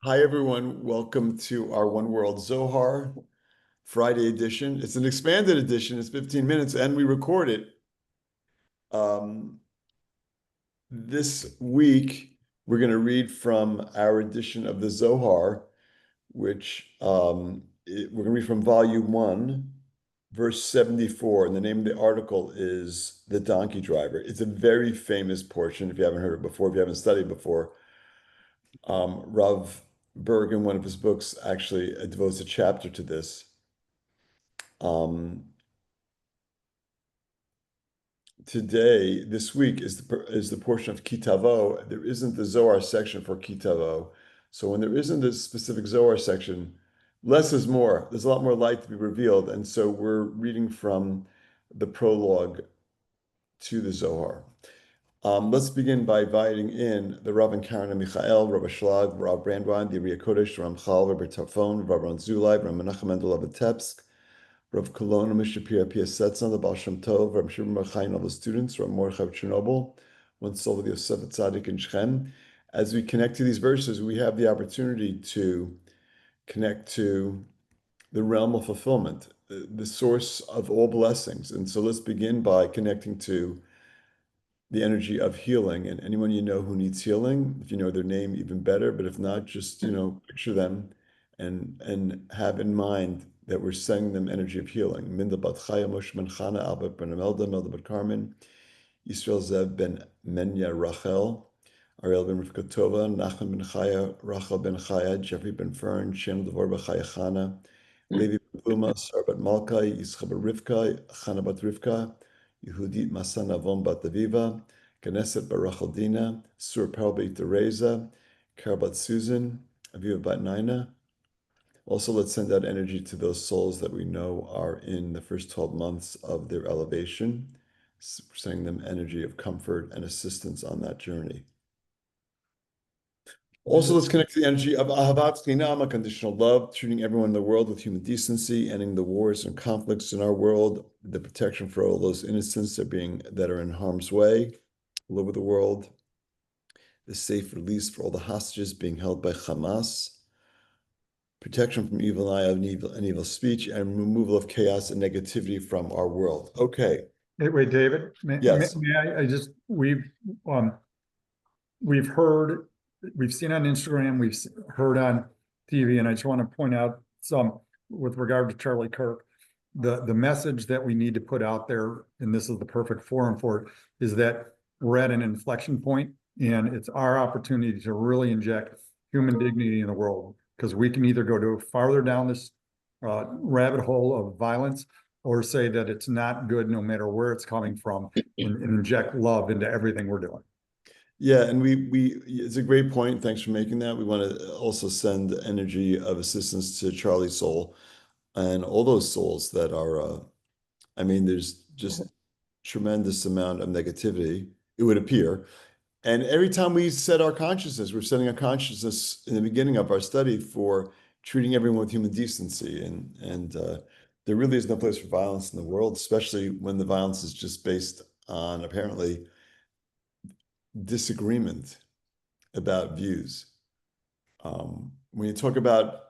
Hi, everyone. Welcome to our One World Zohar Friday edition. It's an expanded edition. It's 15 minutes, and we record it. Um, this week, we're going to read from our edition of the Zohar, which we're going to read from Volume 1, verse 74. And the name of the article is The Donkey Driver. It's a very famous portion, if you haven't heard it before, if you haven't studied before. Rav Berg, in one of his books, actually devotes a chapter to this. Today, this week, is the portion of Ki Tavo. There isn't the Zohar section for Ki Tavo. So when there isn't a specific Zohar section, less is more. There's a lot more light to be revealed. And so we're reading from the prologue to the Zohar. Let's begin by inviting in the Rav and Karen and Michael, Rav Shlag, Rav Brandwein, the Ariya Kodesh, Ramchal, Rabbi Tarfon, Rav Ron Zulai, Rav Menachem Mendel of Vitebsk, Rav Kolon, Rav Shapira, Pia Setzon, the Baal Shem Tov, Rav Shimon Bar Chaim, all the students, Rav Mordechai Chernobyl, one soul of Yosef Tzadik in Shechem. As we connect to these verses, we have the opportunity to connect to the realm of fulfillment, the source of all blessings. And so let's begin by connecting to the energy of healing. And anyone you know who needs healing, if you know their name, even better. But if not, just picture them and have in mind that we're sending them energy of healing. Minda bat Chaya, Moshe ben Chana, Albert ben Imelda, Melda ben Carmen, Yisrael Zev ben Menya Rachel, Ariel ben Rivka Tova, Nachman ben Chaya, Rachel ben Chaya, Jeffrey ben Fern, Shem Devor ben Chaya Chana, Levi ben Pluma, Sar bat Malka, Yischa ben Rivka, Chana bat Rivka, Yehudit Masan Avon bat Aviva, Knesset bat Rachel Dina, Sur Perl bet Teresa, Carol bat Susan, Aviva bat Nina. Also, let's send out energy to those souls that we know are in the first 12 months of their elevation, sending them energy of comfort and assistance on that journey. Also, let's connect to the energy of Ahavat Chinam, unconditional love, treating everyone in the world with human decency, ending the wars and conflicts in our world, the protection for all those innocents that are in harm's way all over the world, the safe release for all the hostages being held by Hamas, protection from evil eye and evil speech, and removal of chaos and negativity from our world. Okay. Wait, David, Yes. may I just, we've heard, we've seen on Instagram, we've heard on TV, and I just want to point out some with regard to Charlie Kirk. The message that we need to put out there, and this is the perfect forum for it, is that we're at an inflection point, and it's our opportunity to really inject human dignity in the world, because we can either go to farther down this rabbit hole of violence, or say that it's not good no matter where it's coming from, and inject love into everything we're doing. Yeah, and it's a great point. Thanks for making that. We want to also send energy of assistance to Charlie's soul and all those souls that are, there's just tremendous amount of negativity, it would appear. And every time we set our consciousness, we're setting our consciousness in the beginning of our study for treating everyone with human decency. And there really is no place for violence in the world, especially when the violence is just based on apparently disagreement about views. When you talk about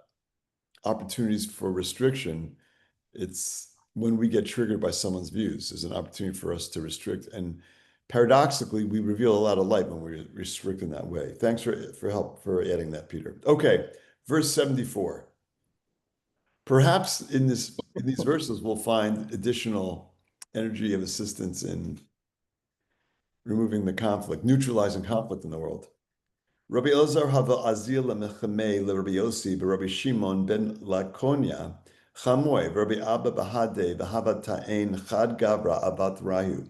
opportunities for restriction, it's when we get triggered by someone's views, there's an opportunity for us to restrict. And paradoxically, we reveal a lot of light when we restrict in that way. Thanks for help for adding that, Peter. Okay, verse 74. Perhaps in these verses, we'll find additional energy of assistance in removing the conflict, neutralizing conflict in the world. Rabbi Elazar hava azil lemechemei leRabbi Yossi b'Rabbi Shimon ben Lakonia chamoy Rabbi Abba bahade v'hava ta'en chad gavra avat rayu.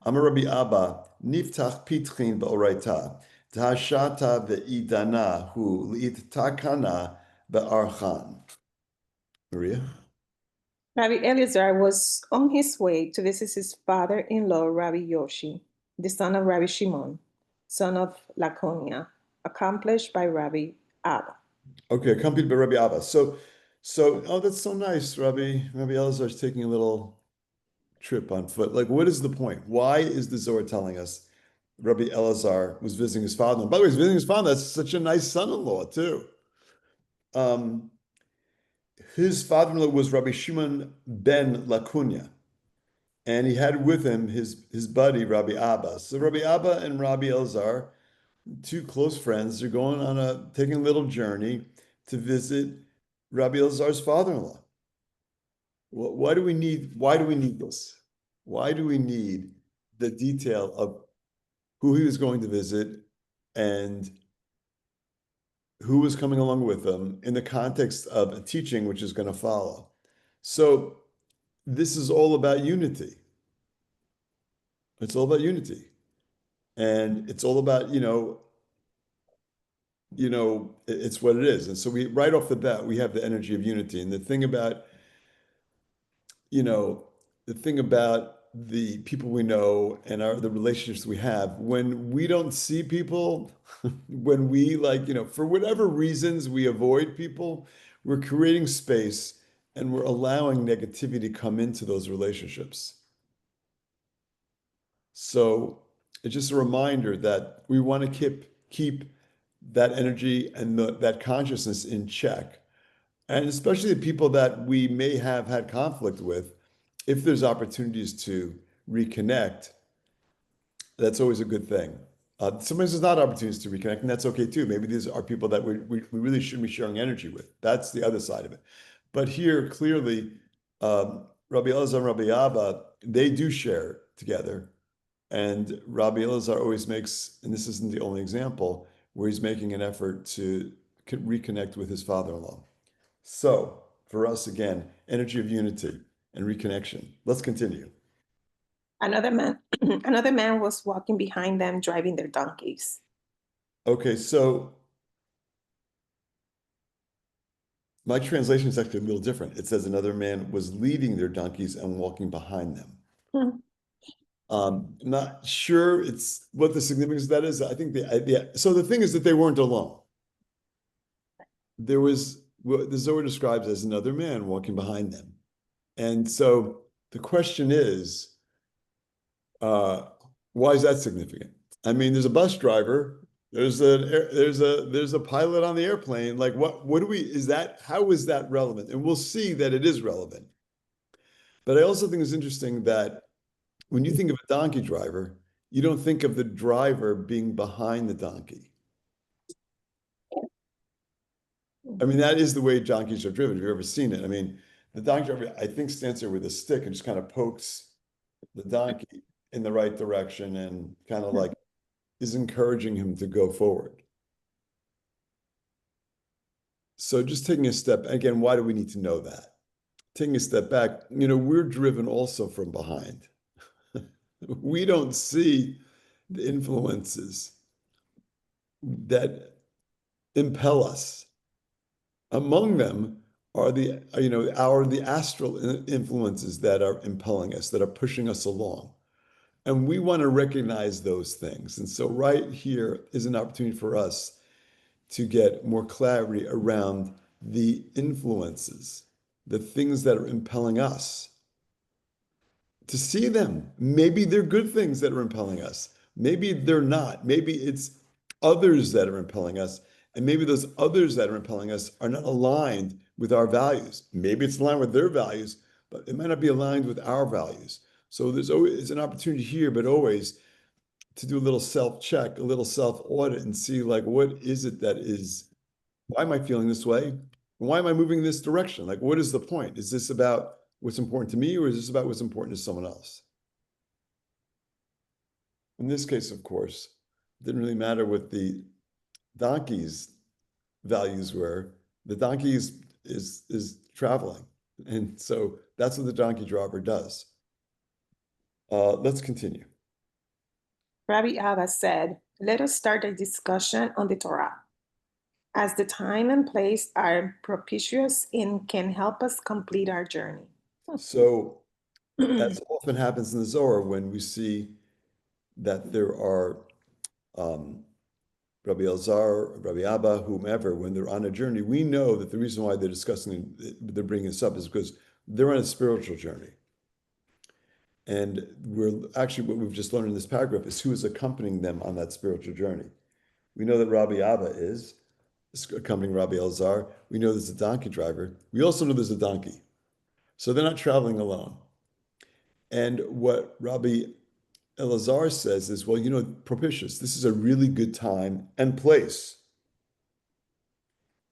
Amar Rabbi Abba niftach pitchin ba'oraita tahashata ve'idana hu li'it takana be'archan. Maria? Rabbi Eliezer was on his way to visit his father-in-law, Rabbi Yoshi, the son of Rabbi Shimon, son of Laconia, accomplished by Rabbi Abba. Okay, accompanied by Rabbi Abba. So, oh, that's so nice. Rabbi Elazar is taking a little trip on foot. Like, what is the point? Why is the Zohar telling us Rabbi Elazar was visiting his father? And by the way, he's visiting his father. That's such a nice son-in-law, too. um, his father-in-law was Rabbi Shimon ben Lakunya, and he had with him his buddy Rabbi Abba. So Rabbi Abba and Rabbi Elazar, two close friends, they're going on taking a little journey to visit Rabbi Elazar's father-in-law. Why do we need this? Why do we need the detail of who he was going to visit and who was coming along with them in the context of a teaching which is going to follow? So this is all about unity. It's all about unity. And it's all about, it's what it is. And so we, right off the bat, we have the energy of unity. And you know, the thing about the people we know and the relationships we have, when we don't see people, when we for whatever reasons we avoid people, we're creating space and we're allowing negativity to come into those relationships. So it's just a reminder that we want to keep that energy and that consciousness in check. And especially the people that we may have had conflict with, if there's opportunities to reconnect, that's always a good thing. Sometimes there's not opportunities to reconnect, and that's okay too. Maybe these are people that we really shouldn't be sharing energy with. That's the other side of it. But here, clearly, Rabbi Elazar and Rabbi Abba, they do share together. And Rabbi Elazar always makes, and this isn't the only example, where he's making an effort to reconnect with his father-in-law. So, for us, again, energy of unity and reconnection. Let's continue. Another man, another man was walking behind them, driving their donkeys. Okay, so my translation is actually a little different. It says another man was leading their donkeys and walking behind them. I'm not sure it's what the significance of that is. I think so the thing is that they weren't alone. There was what the Zohar describes as another man walking behind them. And so the question is, why is that significant? I mean, there's a bus driver, there's a pilot on the airplane. Like how is that relevant? And we'll see that it is relevant. But I also think it's interesting that when you think of a donkey driver, you don't think of the driver being behind the donkey. I mean, that is the way donkeys are driven. Have you ever seen it? I mean, the donkey driver, I think, stands there with a stick and just kind of pokes the donkey in the right direction and kind of like is encouraging him to go forward. So just taking a step, again, why do we need to know that? Taking a step back, we're driven also from behind. We don't see the influences that impel us. Among them are the astral influences that are impelling us, that are pushing us along. And we want to recognize those things. And so right here is an opportunity for us to get more clarity around the influences, the things that are impelling us, to see them. Maybe they're good things that are impelling us. Maybe they're not. Maybe it's others that are impelling us. And maybe those others that are impelling us are not aligned with our values. Maybe it's aligned with their values, but it might not be aligned with our values. So there's always an opportunity here, but always to do a little self-check, a little self-audit and see what is it why am I feeling this way? Why am I moving in this direction? What is the point? Is this about what's important to me or is this about what's important to someone else? In this case, of course, it didn't really matter what the donkey's values were. The donkey is traveling. And so that's what the donkey driver does. Let's continue. Rabbi Abba said, "Let us start a discussion on the Torah, as the time and place are propitious and can help us complete our journey." So, as often happens in the Zohar, when we see that there are Rabbi Elazar, Rabbi Abba, whomever, when they're on a journey, we know that the reason why they're bringing this up is because they're on a spiritual journey. And what we've just learned in this paragraph is who is accompanying them on that spiritual journey. We know that Rabbi Abba is, accompanying Rabbi Elazar. We know there's a donkey driver. We also know there's a donkey. So they're not traveling alone. And what Rabbi Elazar says is, well, propitious. This is a really good time and place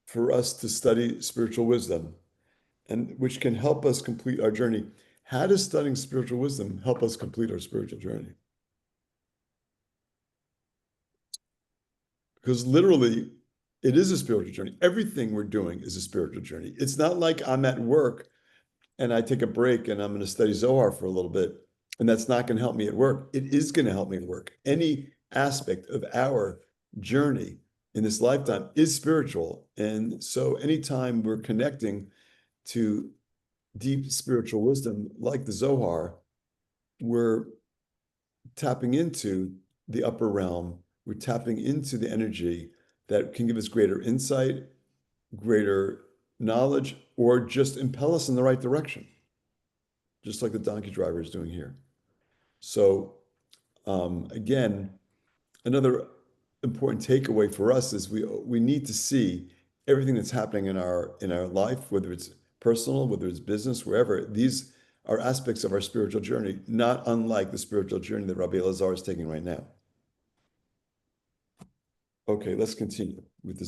for us to study spiritual wisdom, and which can help us complete our journey. How does studying spiritual wisdom help us complete our spiritual journey? Because literally, it is a spiritual journey. Everything we're doing is a spiritual journey. It's not like I'm at work and I take a break and I'm going to study Zohar for a little bit, and that's not going to help me at work. It is going to help me at work. Any aspect of our journey in this lifetime is spiritual. And so anytime we're connecting to deep spiritual wisdom like the Zohar, we're tapping into the upper realm. We're tapping into the energy that can give us greater insight, greater knowledge, or just impel us in the right direction, just like the donkey driver is doing here. So again, another important takeaway for us is we need to see everything that's happening in our life, whether it's personal, whether it's business, wherever. These are aspects of our spiritual journey, not unlike the spiritual journey that Rabbi Elazar is taking right now. Okay, let's continue with the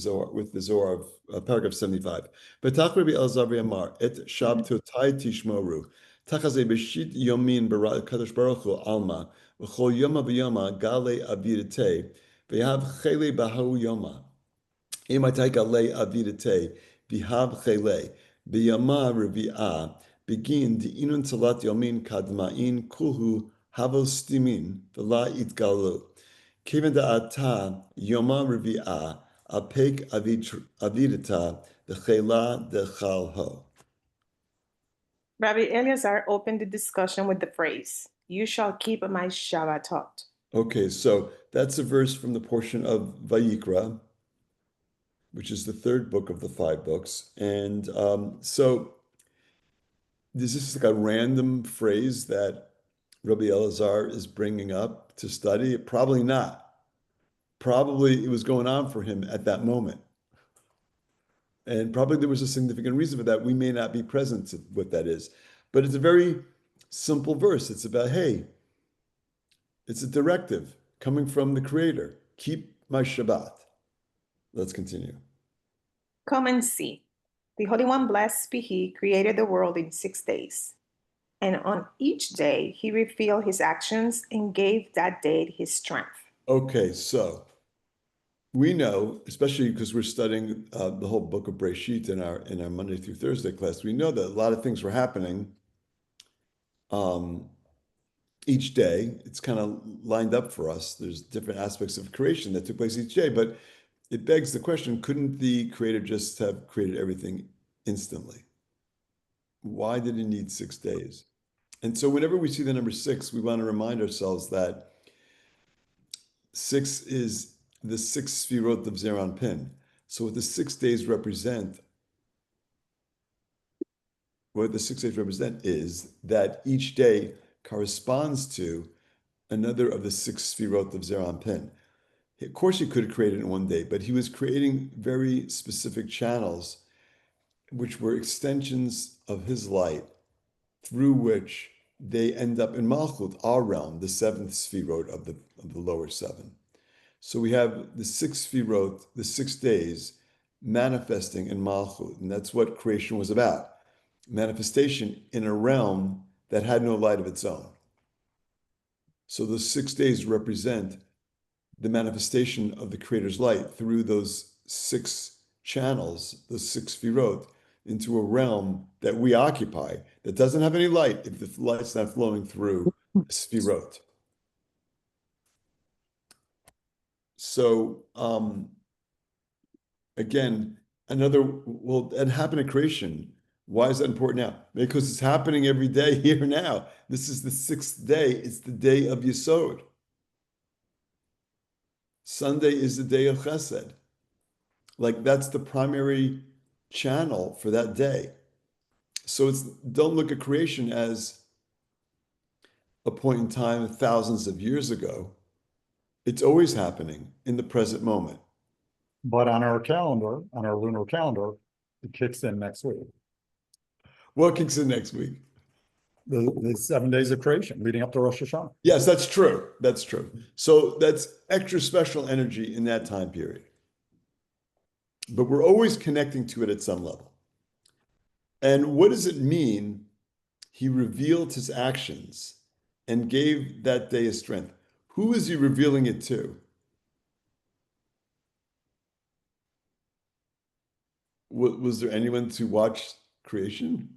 Zohar of paragraph 75. V'tach Rabbi Elazar v'amar et shabtotai tishmoru tachazeh b'shit yomin bara kadosh baruch hu alma v'chol yoma v'yoma gale avidete v'yav chele bahu yoma imatay gale avidete v'yav chele b'yama revi'ah begin di'inun talat yomin kadma'in kulhu havos stimin v'la itgalu. Kiven da'ata yoma revi'ah apek avidita dechela dechalho. Rabbi Eleazar opened the discussion with the phrase, "You shall keep my Shabbatot." Okay, so that's a verse from the portion of Vayikra, which is the third book of the 5 books. And so this is like a random phrase that Rabbi Elazar is bringing up to study? Probably not. Probably it was going on for him at that moment. And probably there was a significant reason for that. We may not be present to what that is. But it's a very simple verse. It's about, hey, it's a directive coming from the Creator. Keep my Shabbat. Let's continue. Come and see. The Holy One, blessed be He, created the world in 6 days. And on each day, He revealed His actions and gave that day His strength. Okay, so we know, especially because we're studying the whole book of Breshit in our Monday through Thursday class, we know that a lot of things were happening each day. It's kind of lined up for us. There's different aspects of creation that took place each day, but it begs the question, couldn't the Creator just have created everything instantly? Why did He need 6 days? And so whenever we see the number 6, we want to remind ourselves that 6 is the 6 sfirot of Zeir Anpin. So what the 6 days represent, is that each day corresponds to another of the 6 sfirot of Zeir Anpin. Of course, He could have created it in one day, but He was creating very specific channels, which were extensions of His light, through which they end up in Malchut, our realm, the 7th sfirot of the lower 7. So we have the 6 sfirot, the 6 days, manifesting in Malchut, and that's what creation was about. Manifestation in a realm that had no light of its own. So those 6 days represent the manifestation of the Creator's light through those 6 channels, those 6 sfirot, into a realm that we occupy that doesn't have any light if the light's not flowing through the sfirot. So again, that happened at creation. Why is that important now? Because it's happening every day here now. This is the 6th day. It's the day of Yesod. Sunday is the day of Chesed. Like that's the primary channel for that day. So don't look at creation as a point in time thousands of years ago. It's always happening in the present moment. But on our calendar, on our lunar calendar, it kicks in next week. What kicks in next week? The 7 days of creation leading up to Rosh Hashanah. Yes, that's true. That's true. So that's extra special energy in that time period. But we're always connecting to it at some level. And what does it mean? He revealed his actions and gave that day a strength. Who is he revealing it to? Was there anyone to watch creation?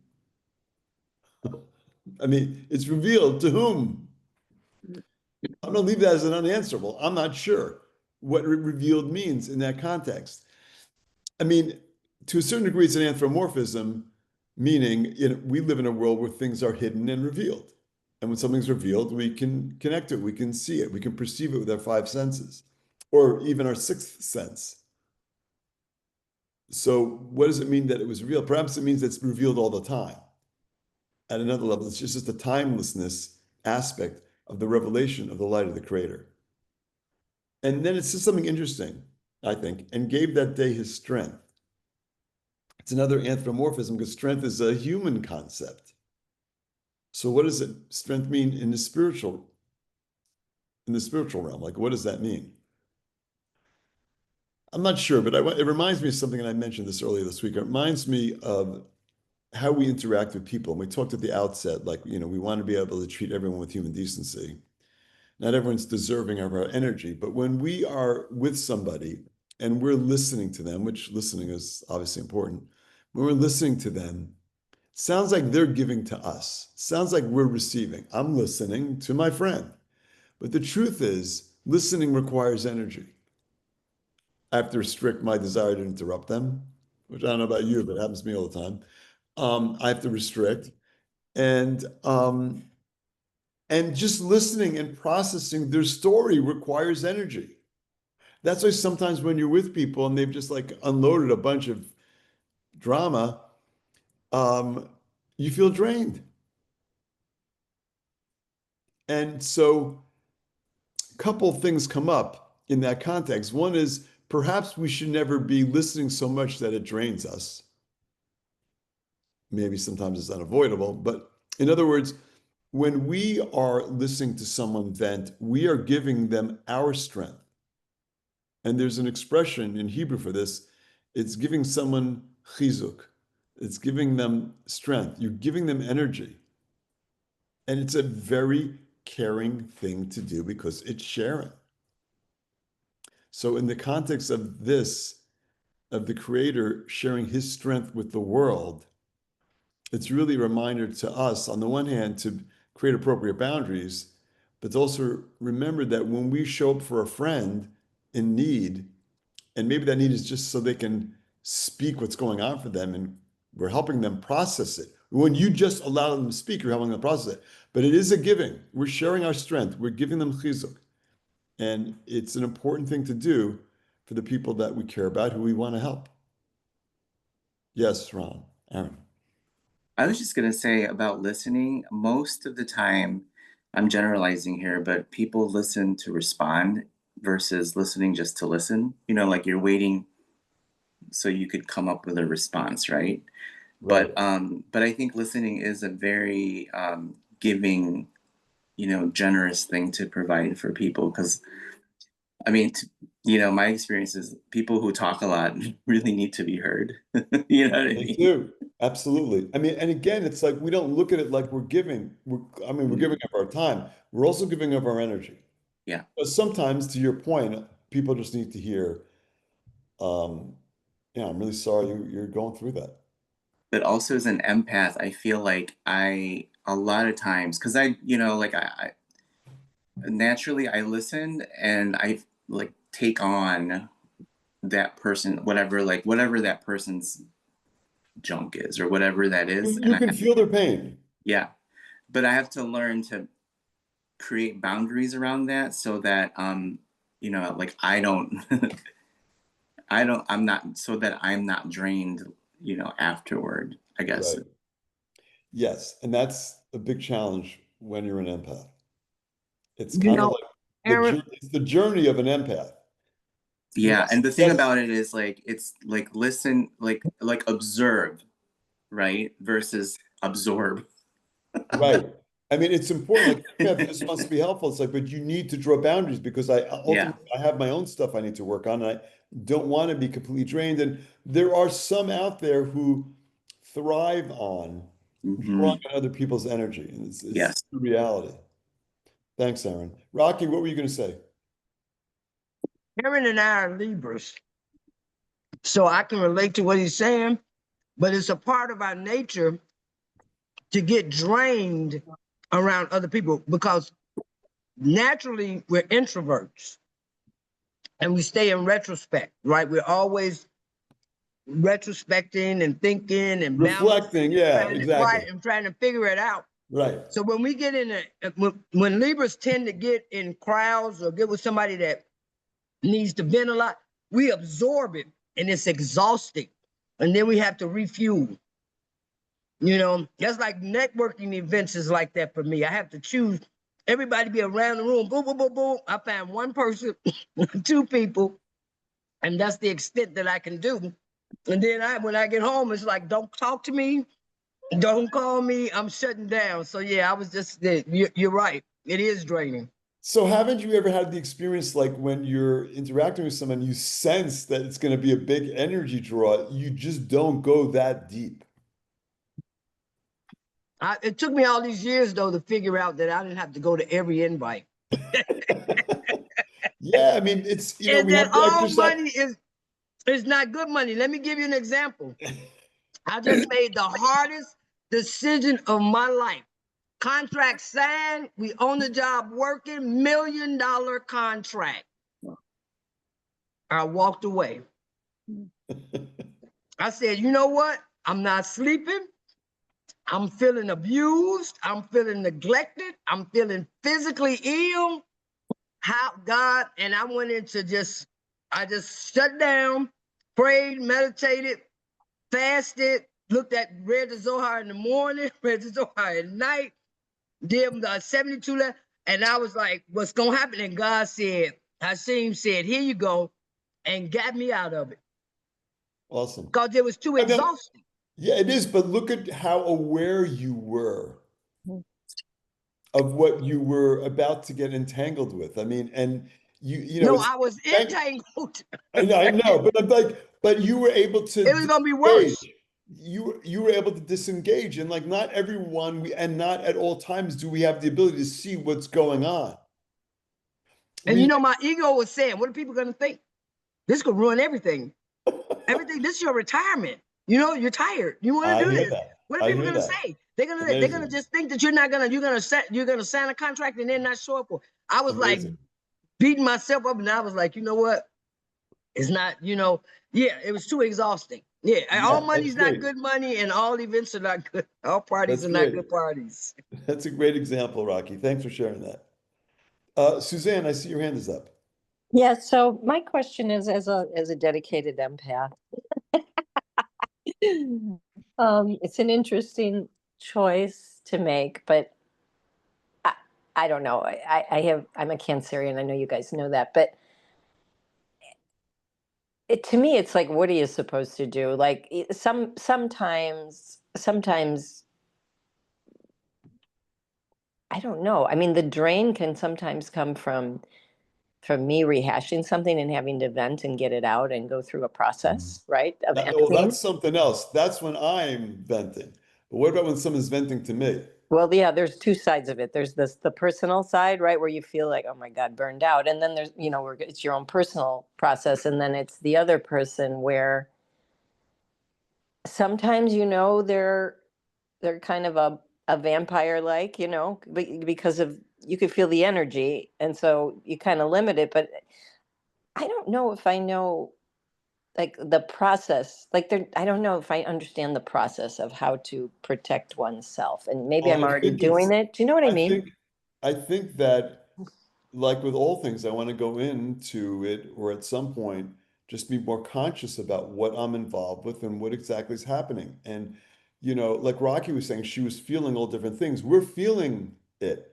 I mean, it's revealed to whom? I'm going to leave that as an unanswerable. I'm not sure what revealed means in that context. I mean, to a certain degree, it's an anthropomorphism, meaning we live in a world where things are hidden and revealed. And when something's revealed, we can connect to it, we can see it, we can perceive it with our five senses, or even our sixth sense. So what does it mean that it was revealed? Perhaps it means it's revealed all the time. At another level, it's just the timelessness aspect of the revelation of the light of the Creator. And then it says something interesting, I think, and gave that day his strength. It's another anthropomorphism because strength is a human concept. So what does strength mean in the spiritual realm? Like, what does that mean? I'm not sure, but it reminds me of something, and I mentioned this earlier this week. It reminds me of how we interact with people. And we talked at the outset, like, we want to be able to treat everyone with human decency. Not everyone's deserving of our energy, but when we are with somebody and we're listening to them, which listening is obviously important, when we're listening to them, sounds like they're giving to us. Sounds like we're receiving. I'm listening to my friend. But the truth is, listening requires energy. I have to restrict my desire to interrupt them, which I don't know about you, but it happens to me all the time. I have to restrict. And just listening and processing their story requires energy. That's why sometimes when you're with people and they've just like unloaded a bunch of drama, you feel drained. And so a couple of things come up in that context. One is perhaps we should never be listening so much that it drains us. Maybe sometimes it's unavoidable, but in other words, when we are listening to someone vent, we are giving them our strength. And there's an expression in Hebrew for this. It's giving someone chizuk. It's giving them strength. You're giving them energy. And it's a very caring thing to do because it's sharing. So in the context of this, of the Creator sharing his strength with the world, it's really a reminder to us, on the one hand, to create appropriate boundaries, but also remember that when we show up for a friend in need, and maybe that need is just so they can speak what's going on for them, and we're helping them process it. When you just allow them to speak, you're helping them process it. But it is a giving. We're sharing our strength. We're giving them chizuk. And it's an important thing to do for the people that we care about, who we want to help. Yes, Aaron. I was just going to say about listening, most of the time, I'm generalizing here, but people listen to respond versus listening just to listen. Like you're waiting so you could come up with a response, right? Right. But I think listening is a very giving, generous thing to provide for people because I mean, my experience is people who talk a lot really need to be heard. You know what I They mean? do. Absolutely. I mean, and again, it's like we don't look at it like we're giving. We're giving of our time. We're also giving of our energy. Yeah. But sometimes, to your point, people just need to hear, yeah, I'm really sorry you're going through that. But also as an empath, I feel like a lot of times, because I naturally I listen and I like take on that person, whatever that person's junk is or whatever that is. You can feel their pain. Yeah. But I have to learn to create boundaries around that so that like I'm not so that I'm not drained, afterward, I guess. Right. Yes. And that's a big challenge when you're an empath. It's kind of like Aaron, it's the journey of an empath. Yeah, and the thing That's about it is like it's like listen, like observe, right? Versus absorb. right. I mean, it's important. Like, yeah, if this wants to be helpful, it's like, but you need to draw boundaries because I Yeah. ultimately I have my own stuff I need to work on, and I don't want to be completely drained. And there are some out there who thrive on drawing Hmm. on other people's energy, and it's Yes. the reality. Thanks, Aaron. Rocky, what were you going to say? Aaron and I are Libras, so I can relate to what he's saying, but it's a part of our nature to get drained around other people because naturally we're introverts and we stay in retrospect, right? We're always retrospecting and thinking and Reflecting, balancing and yeah, trying to exactly. right and trying to figure it out. Right. So when we get in when Libras tend to get in crowds or get with somebody that needs to vent a lot, we absorb it and it's exhausting. And then we have to refuel. You know, that's like networking events is like that for me. I have to choose everybody be around the room. Boom, boom, boom, boom. I find one person, two people, and that's the extent that I can do. And then when I get home, it's like, don't talk to me, don't call me. I'm shutting down. So yeah, I was just you're right. It is draining. So haven't you ever had the experience like when you're interacting with someone, you sense that it's going to be a big energy draw, you just don't go that deep? It took me all these years though to figure out that I didn't have to go to every invite. Yeah, I mean, it's, And we that have to all exercise. money is not good money. Let me give you an example. I just made the hardest decision of my life. Contract signed, we on the job working, $1 million contract. I walked away. I said, you know what? I'm not sleeping. I'm feeling abused. I'm feeling neglected. I'm feeling physically ill. How God, and I went into I just shut down, prayed, meditated, fasted, read the Zohar in the morning, read the Zohar at night, did the 72 left, and I was like, what's gonna happen? And God said, Hashem said, here you go, and got me out of it. Awesome. Because it was too And then, exhausting. yeah, it is, but look at how aware you were of what you were about to get entangled with. I mean, and No, it's I was thank, entangled. I know, but I'm like, but you were able to It was gonna be disengage. worse. You were able to disengage, and like not everyone, and not at all times do we have the ability to see what's going on. And you We know, my ego was saying, what are people gonna think? This could ruin everything. Everything, this is your retirement. You know, you're tired. You want I to do hear this. that. What are I people hear gonna that. say? They're gonna Amazing. just think that you're gonna sign a contract and then not show up for. I was like Amazing. beating myself up, and I was like, you know what? It's not, yeah, it was too exhausting. Yeah, all Yeah, that's money's not great. good money, and all events are not good. All parties That's are not great. good parties. That's a great example, Rocky. Thanks for sharing that. Suzanne, I see your hand is up. Yeah, so my question is as a dedicated empath. It's an interesting choice to make, but I, I don't know. I'm a Cancerian. I know you guys know that, but to me it's like, what are you supposed to do? Like sometimes I don't know. I mean, the drain can sometimes come from me rehashing something and having to vent and get it out and go through a process, right? Of Well, empathy. that's something else. That's when I'm venting. But what about when someone's venting to me? Well, yeah, there's two sides of it. There's the personal side, right, where you feel like, oh my God, burned out. And then there's, where it's your own personal process. And then it's the other person where sometimes, they're kind of a vampire like, because of you could feel the energy. And so you kind of limit it. But I don't know if I know like the process, like I don't know if I understand the process of how to protect oneself. And maybe Well, I'm already doing it. Do you know what I I mean? think, I think that, like with all things, I want to go into it, or at some point, just be more conscious about what I'm involved with and what exactly is happening. And, like Rocky was saying, she was feeling all different things. We're feeling it.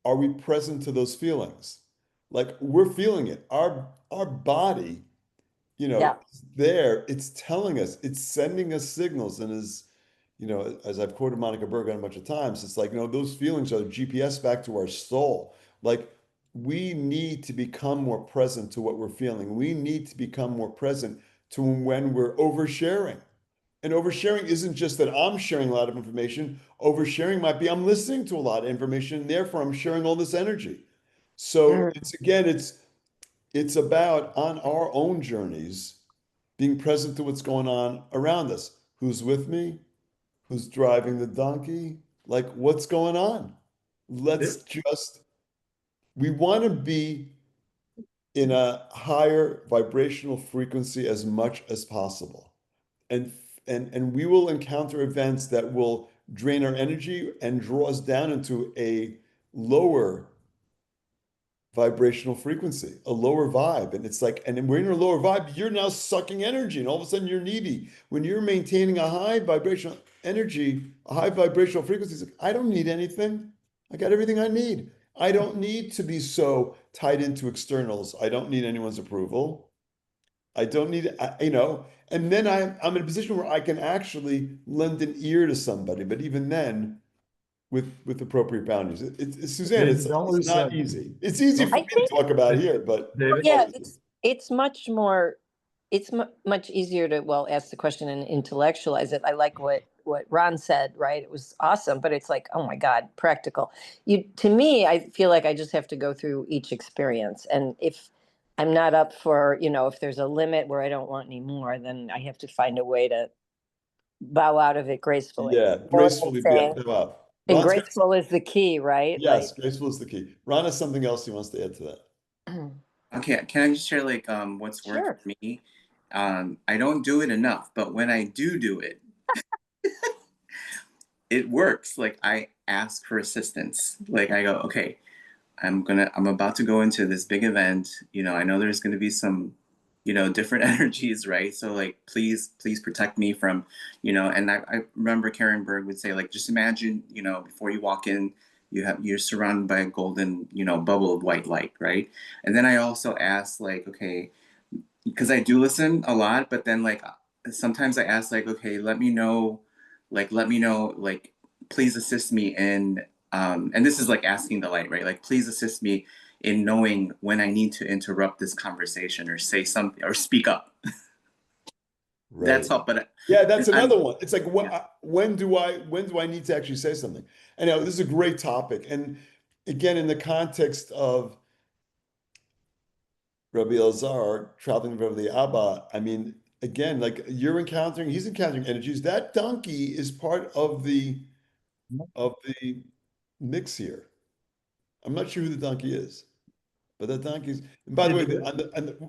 Are we present to those feelings? Like we're feeling it. Our body Yeah. there, it's telling us, it's sending us signals. And as I've quoted Monica Berg on a bunch of times, it's like, those feelings are the GPS back to our soul. Like, we need to become more present to what we're feeling. We need to become more present to when we're oversharing. And oversharing isn't just that I'm sharing a lot of information. Oversharing might be I'm listening to a lot of information, and therefore I'm sharing all this energy. So Mm. it's about on our own journeys being present to what's going on around us. Who's with me? Who's driving the donkey? Like, what's going on? We want to be in a higher vibrational frequency as much as possible. And and we will encounter events that will drain our energy and draw us down into a lower vibrational frequency, a lower vibe. And it's like, and when you're in a lower vibe, you're now sucking energy, and all of a sudden you're needy. When you're maintaining a high vibrational energy, a high vibrational frequency, it's like, I don't need anything. I got everything I need. I don't need to be so tied into externals. I don't need anyone's approval. I don't need, and then I'm in a position where I can actually lend an ear to somebody. But even then, with appropriate boundaries. Suzanne, David, don't it's lose not sight. easy. It's easy for I me to think, talk about here, but David? yeah, it's much more, much easier to, well, ask the question and intellectualize it. I like what Ron said, right? It was awesome, but it's like, oh my God, practical. To me, I feel like I just have to go through each experience. And if I'm not up for, if there's a limit where I don't want any more, then I have to find a way to bow out of it gracefully. yeah, You know what I'm gracefully saying? go out. And Ron's got, graceful is the key, right? yes, graceful is the key. Ron has something else he wants to add to that. Like, Okay, can I just share like what's worked sure. for me? I don't do it enough, but when I do it, it works. Like I ask for assistance. Like I go, okay, I'm about to go into this big event. I know there's gonna be some, different energies, right? So like please protect me from, and I remember Karen Berg would say, like, just imagine, before you walk in, you're surrounded by a golden, bubble of white light, right? And then I also ask, like, okay, because I do listen a lot, but then like sometimes I ask, like, okay, let me know, like, please assist me in, and this is like asking the light, right? Like, please assist me in knowing when I need to interrupt this conversation or say something or speak up. That's Right. all. But Yeah, that's I'm another one. It's like, yeah. when do I need to actually say something? I know this is a great topic. And again, in the context of Rabbi Elazar traveling with Rabbi Abba, I mean, again, like he's encountering energies. That donkey is part of the mix here. I'm not sure who the donkey is, but that donkey's. And by the way,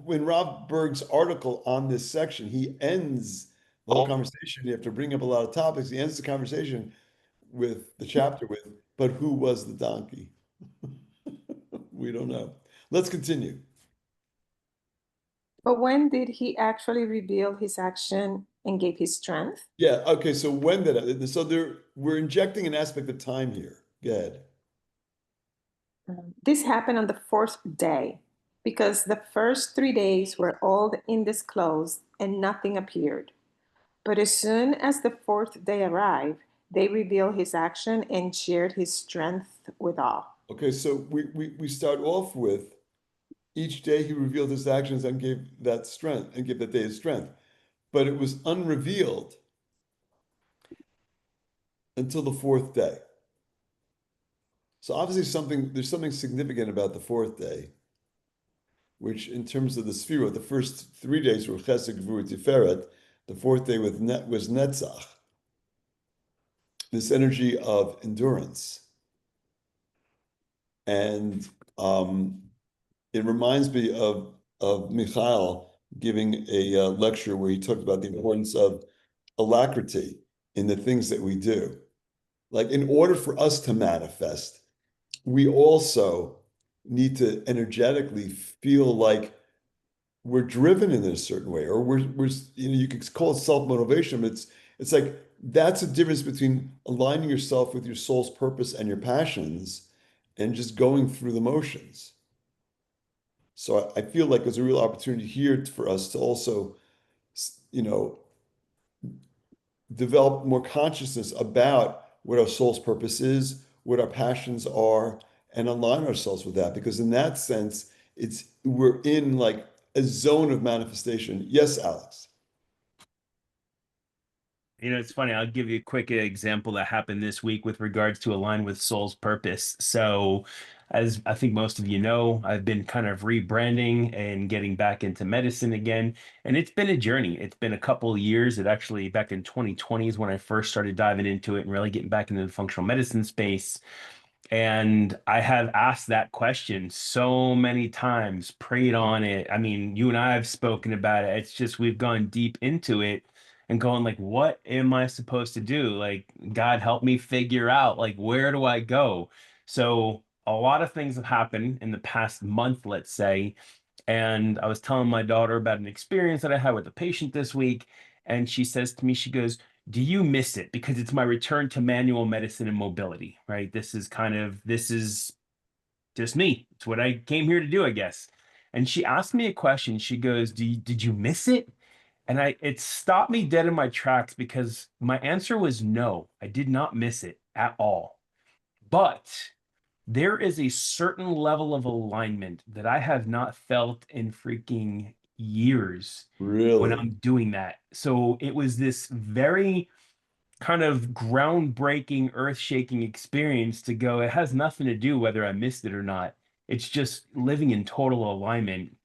when Rob Berg's article on this section, he ends the whole conversation. You have to bring up a lot of topics. He ends the conversation with the chapter with, "But who was the donkey?" We don't know. Let's continue. But when did he actually reveal his action and gave his strength? Yeah. Okay. So when did it? So we're injecting an aspect of time here. Go ahead. This happened on the fourth day, because the first 3 days were all undisclosed and nothing appeared. But as soon as the fourth day arrived, they revealed his action and shared his strength with all. Okay. So we start off with each day he revealed his actions and gave that strength and gave that day his strength, but it was unrevealed until the fourth day. So obviously there's something significant about the fourth day, which in terms of the sphere, the first 3 days were Chesed, Gvur, Tiferet. The fourth day was Netzach, this energy of endurance. And it reminds me of Michael giving a lecture where he talked about the importance of alacrity in the things that we do. Like, in order for us to manifest, we also need to energetically feel like we're driven in a certain way, or we're you could call it self-motivation, but it's like that's a difference between aligning yourself with your soul's purpose and your passions and just going through the motions. So I feel like there's a real opportunity here for us to also, you know, develop more consciousness about what our soul's purpose is, what our passions are, and align ourselves with that. Because in that sense, we're in like a zone of manifestation. Yes, Alex. You know, it's funny. I'll give you a quick example that happened this week with regards to align with soul's purpose. So, as I think most of you know, I've been kind of rebranding and getting back into medicine again. And it's been a journey. It's been a couple of years. It actually, back in 2020 is when I first started diving into it and really getting back into the functional medicine space. And I have asked that question so many times, prayed on it. I mean, you and I have spoken about it. It's just we've gone deep into it and going like, what am I supposed to do? Like, God, help me figure out, like, where do I go? So a lot of things have happened in the past month, let's say. And I was telling my daughter about an experience that I had with a patient this week. And she says to me, she goes, do you miss it? Because it's my return to manual medicine and mobility, right? This is just me. It's what I came here to do, I guess. And she asked me a question. She goes, did you miss it? And it stopped me dead in my tracks because my answer was no, I did not miss it at all. But there is a certain level of alignment that I have not felt in freaking years when Really? I'm doing that. So it was this very kind of groundbreaking, earth-shaking experience to go, it has nothing to do whether I missed it or not. It's just living in total alignment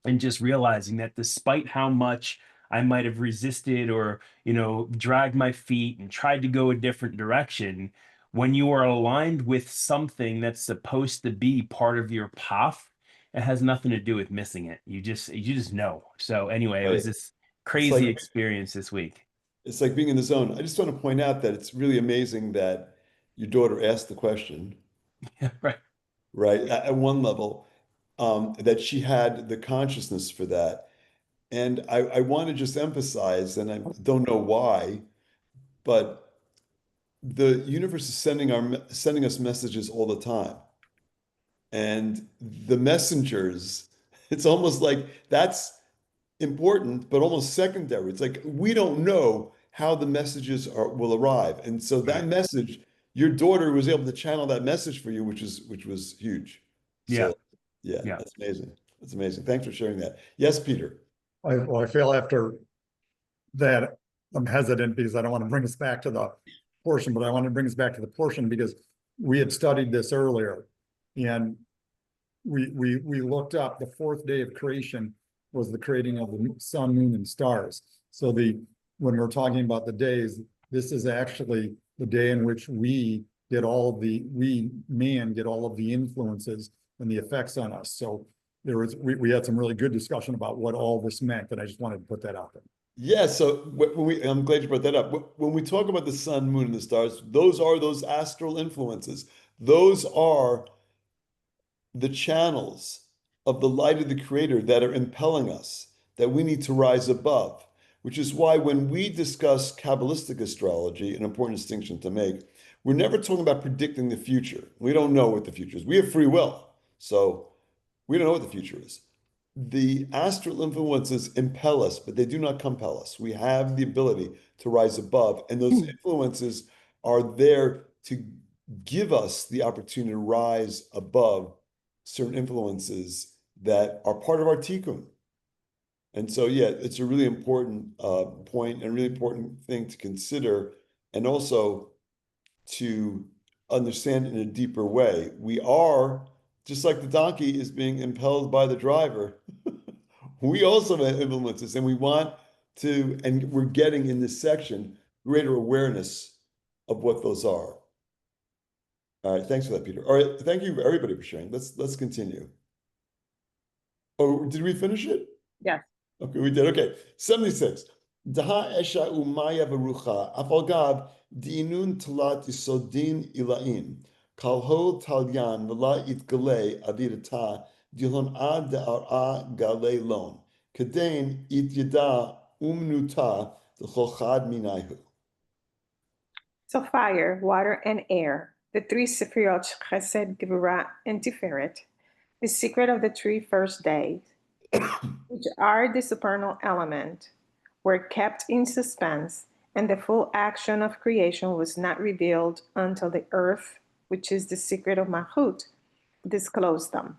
and just realizing that despite how much I might have resisted or, dragged my feet and tried to go a different direction, when you are aligned with something that's supposed to be part of your path, it has nothing to do with missing it. You just know. So anyway, it was Right. this It's crazy like experience this week. it's like being in the zone. I just want to point out that it's really amazing that your daughter asked the question, Right. right? At one level, that she had the consciousness for that. And I want to just emphasize, and I don't know why, but the universe is sending us messages all the time. And the messengers, it's almost like that's important, but almost secondary. It's like we don't know how the messages will arrive. And so that Right. message, your daughter was able to channel that message for you, which was huge. Yeah. So yeah, Yeah. that's amazing. That's amazing. Thanks for sharing that. Yes, Peter. I feel after that, I'm hesitant because I don't want to bring us back to the portion, but I want to bring us back to the portion because we had studied this earlier. And we looked up the fourth day of creation was the creating of the sun, moon, and stars. So when we're talking about the days, this is actually the day in which we get all of the influences and the effects on us. So we had some really good discussion about what all this meant, and I just wanted to put that out there. Yeah, so I'm glad you brought that up. When we talk about the sun, moon, and the stars, those are those astral influences. Those are the channels of the light of the Creator that are impelling us, that we need to rise above, which is why when we discuss Kabbalistic astrology, an important distinction to make, we're never talking about predicting the future. We don't know what the future is. We have free will, so we don't know what the future is. The astral influences impel us, but they do not compel us. We have the ability to rise above, and those influences are there to give us the opportunity to rise above certain influences that are part of our tikkun. And so, yeah, it's a really important point and a really important thing to consider, and also to understand in a deeper way. We are, just like the donkey is being impelled by the driver, we also have influences, and we want to, and we're getting in this section greater awareness of what those are. All right, thanks for that, Peter. All right, thank you everybody for sharing. Let's continue. Oh, did we finish it? Yes. Okay, we did. Okay, 76. Daha esha umaya verucha afalgav dinun talat isodin ilaim kalho talyan vela itgale avidata dilon ad de'ara gale lon kadein it yada umnuta l'chochad minayhu. So fire, water, and air, the three Sefirot, Chesed, Gevurah, and Tiferet, The secret of the 3 first days, which are the supernal element, were kept in suspense, and the full action of creation was not revealed until the earth, which is the secret of Mahut, disclosed them.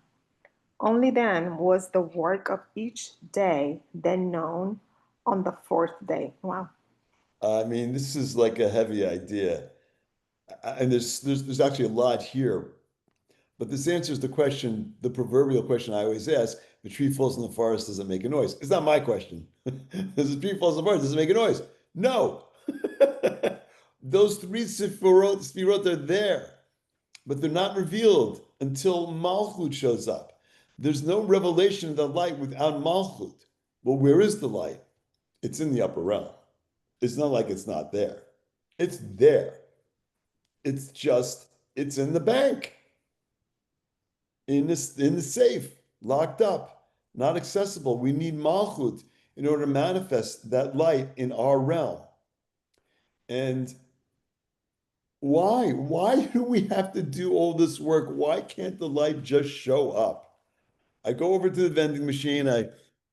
Only then was the work of each day then known on the 4th day. Wow. I mean, this is like a heavy idea. And there's actually a lot here. But this answers the question, the proverbial question I always ask: the tree falls in the forest, does it make a noise? It's not my question. Does the tree falls in the forest, does it make a noise? No. Those three sefirot are there, but they're not revealed until Malchut shows up. There's no revelation of the light without Malchut. Well, where is the light? It's in the upper realm. It's not like it's not there. It's there. It's just, it's in the bank, in the safe, locked up, not accessible. We need Malchut in order to manifest that light in our realm. And why? Why do we have to do all this work? Why can't the light just show up? I go over to the vending machine.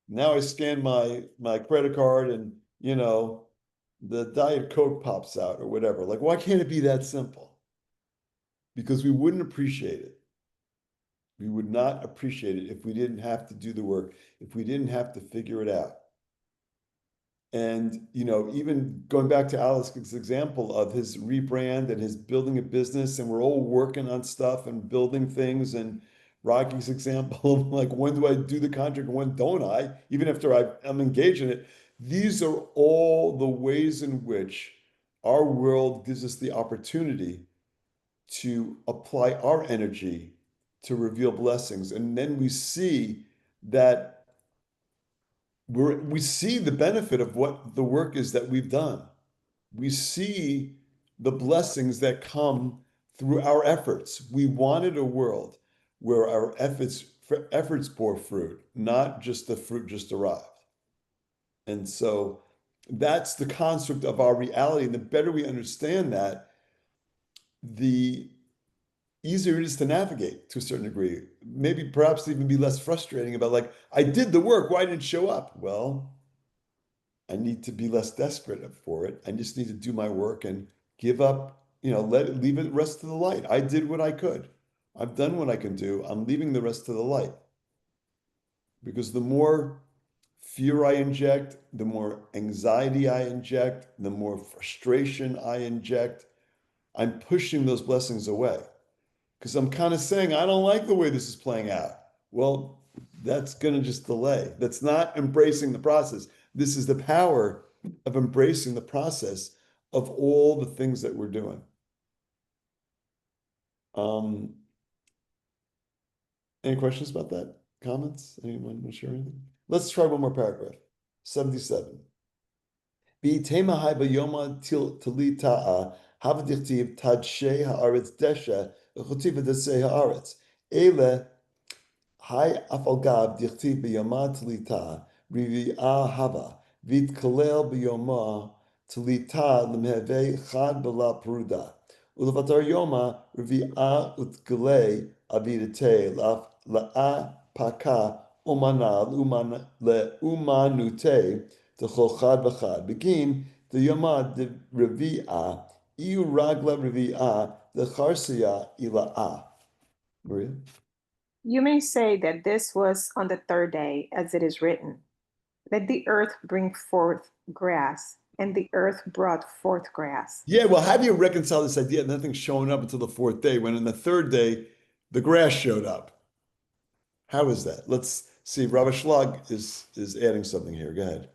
Now I scan my credit card, and the Diet Coke pops out or whatever. Like, why can't it be that simple? Because we wouldn't appreciate it. We would not appreciate it if we didn't have to do the work, if we didn't have to figure it out. And, even going back to Alex's example of his rebrand and his building a business, and we're all working on stuff and building things, and Rocky's example of like, when do I do the contract and when don't I, even after I'm engaged in it. These are all the ways in which our world gives us the opportunity to apply our energy to reveal blessings. And then we see that we see the benefit of what the work is that we've done. We see the blessings that come through our efforts. We wanted a world where our efforts bore fruit, not just the fruit just arrived. And so that's the construct of our reality. And the better we understand that, the easier it is to navigate to a certain degree. Maybe perhaps even be less frustrating about, like, I did the work, why didn't it show up? Well, I need to be less desperate for it. I just need to do my work and give up, leave it rest to the light. I did what I could. I've done what I can do. I'm leaving the rest to the light. Because the more fear I inject, the more anxiety I inject, the more frustration I inject, I'm pushing those blessings away. Because I'm kind of saying, I don't like the way this is playing out. Well, that's going to just delay. That's not embracing the process. This is the power of embracing the process of all the things that we're doing. Any questions about that? Comments? Anyone want to share anything? Let's try one more paragraph. 77. B'itema hai b'yoma tili ta'a havadichtiv tadshe haaretz desha v'chotiv v'daseh haaretz. Ele hai afalgav dichtiv b'yoma tili ta'a rivi'a hava v'itkalel b'yoma tili ta'a lemheve chad b'la peruda. Ulevatar yoma rivi'a utgale avidate la'a paka umana le'umanute T'chol chad v'chad. Begin the yomad de revi'a iu ragla revi'a the charsiya ila'a. Maria? You may say that this was on the 3rd day, as it is written, let the earth bring forth grass, and the earth brought forth grass. Yeah, well, how do you reconcile this idea of nothing showing up until the 4th day, when on the 3rd day, the grass showed up? How is that? Let's see. Rabbi Schlag is adding something here. Go ahead.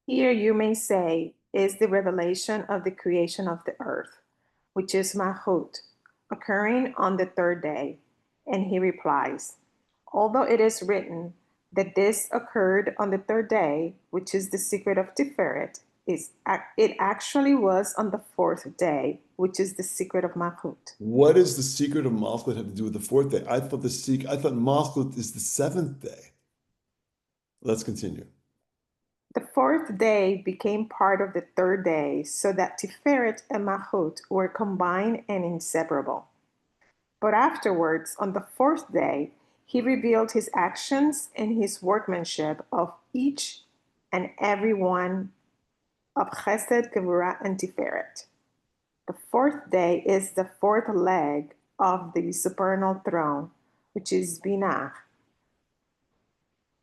Here you may say is the revelation of the creation of the earth, which is Mahut, occurring on the 3rd day. And he replies, although it is written that this occurred on the 3rd day, which is the secret of Tiferet, it actually was on the 4th day, which is the secret of Malchut. What does the secret of Malchut have to do with the 4th day? I thought Malchut is the 7th day. Let's continue. The 4th day became part of the 3rd day, so that Tiferet and Malchut were combined and inseparable. But afterwards, on the 4th day, He revealed his actions and his workmanship of each and every one of Chesed, Gevurah, and Tiferet. The fourth day is the fourth leg of the supernal throne, which is Binah,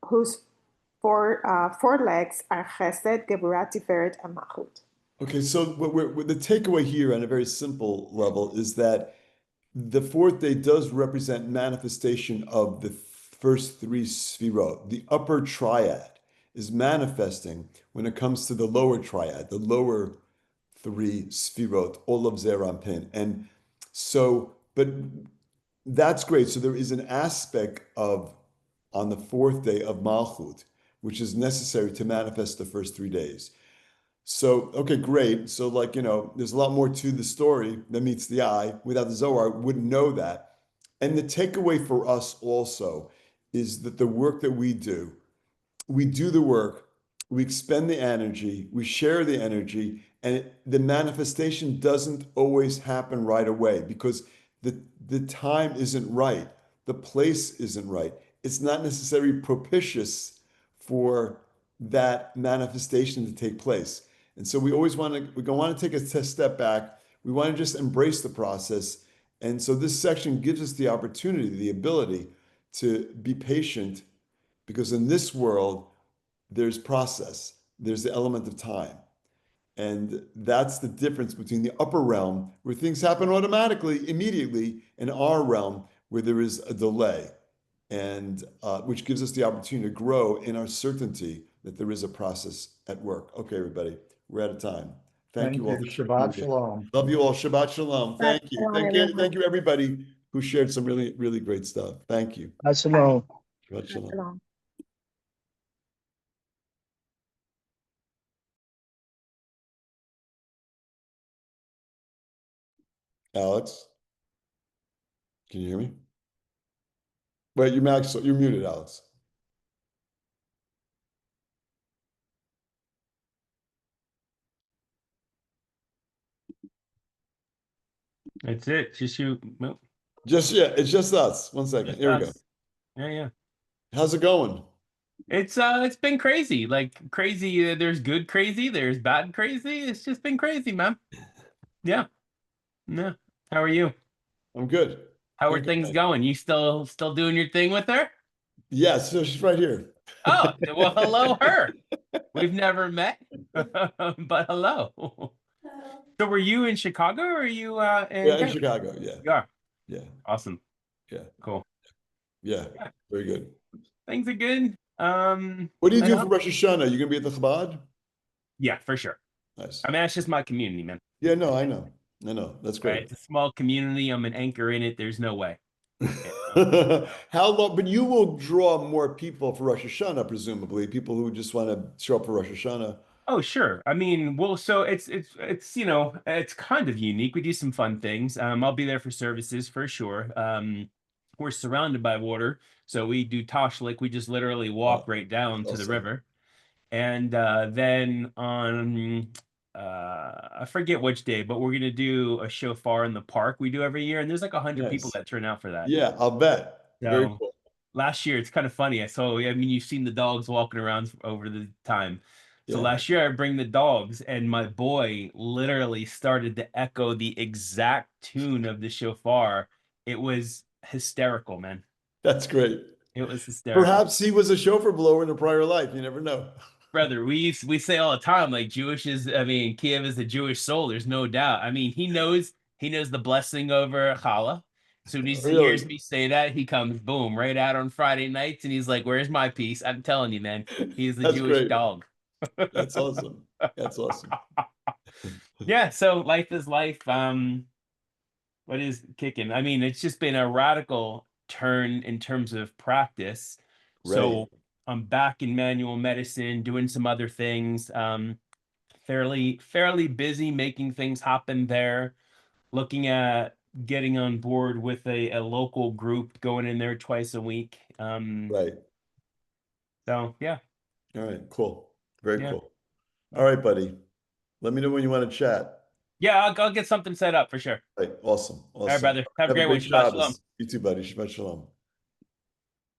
whose four legs are Chesed, Gevurah, Tiferet, and Malchut. Okay, so the takeaway here on a very simple level is that the fourth day does represent manifestation of the first three sfirot. The upper triad is manifesting when it comes to the lower triad, the lower three sfirot, all of Zerampin. And so, but that's great. So there is an aspect of, on the fourth day of Malchut, which is necessary to manifest the first 3 days. So, okay, great. So, like, there's a lot more to the story than meets the eye. Without the Zohar, wouldn't know that. And the takeaway for us also is that the work that we do the work, we expend the energy, we share the energy, and the manifestation doesn't always happen right away because the time isn't right, the place isn't right. It's not necessarily propitious for that manifestation to take place. And so we want to take a step back. We want to just embrace the process. And so this section gives us the opportunity, the ability to be patient, because in this world, there's process, there's the element of time. And that's the difference between the upper realm, where things happen automatically, immediately, and our realm, where there is a delay, and which gives us the opportunity to grow in our certainty that there is a process at work. Okay, everybody, we're out of time. Thank you all. Shabbat shalom. Love you all. Shabbat shalom. Thank you. Shalom, Thank you. everyone. Thank you, everybody who shared some really, really great stuff. Thank you. Shalom. Shabbat shalom. Shalom. Alex, can you hear me? Wait, you're muted, Alex. That's it. Just you. Well, It's just us. 1 second. just Here we go. us. Yeah. How's it going? It's been crazy. Like crazy. There's good crazy. There's bad crazy. It's just been crazy, man. Yeah. No. How are you? I'm good. How are Can't things complain. going? You still doing your thing with her? Yeah, so she's right here. Oh, well, hello, her. We've never met, but hello. So were you in Chicago or are you in Yeah, in Denver? Chicago. Yeah. You are. Yeah. Awesome. Yeah. Cool. Yeah. Very good. Things are good. What do you I do know. for Rosh Hashanah? You gonna be at the Chabad? Yeah, for sure. Nice. I mean, that's just my community, man. Yeah, no, I know. That's Right? great. It's a small community. I'm an anchor in it. There's no way. How long? But you will draw more people for Rosh Hashanah, presumably. People who just want to show up for Rosh Hashanah. Oh, sure. I mean, well, so it's it's kind of unique. We do some fun things. I'll be there for services for sure. We're surrounded by water, so we do Tashlik. We just literally walk right down to the Awesome. river. And then on I forget which day, but we're gonna do a shofar in the park we do every year, and there's like 100 people Nice. that turn out for that. Yeah, I'll bet. Very So cool. last year, it's kind of funny. I mean, you've seen the dogs walking around over the time. So Yeah. last year, I bring the dogs, and my boy literally started to echo the exact tune of the shofar. It was hysterical, man. That's great. It was hysterical. Perhaps he was a chauffeur blower in a prior life. You never know. Brother, we say all the time, like Kiev is a Jewish soul. There's no doubt. I mean, he knows the blessing over challah. So when he hears Really? me say that, he comes boom right out on Friday nights, and he's like, "Where's my piece?" I'm telling you, man, he's the That's Jewish great. dog. That's awesome. That's awesome. Yeah. So life is life. What is kicking? I mean, it's just been a radical turn in terms of practice. So Right. I'm back in manual medicine, doing some other things. Fairly busy making things happen there. Looking at getting on board with a local group, going in there twice a week. Right. So yeah. All right. Cool. Very Yeah. cool. All right, buddy. Let me know when you want to chat. Yeah, I'll get something set up for sure. Right. Awesome. All right, Awesome. brother. Have a Have a great one. great Shabbat shalom. Shabbos. You too, buddy. Shabbat shalom.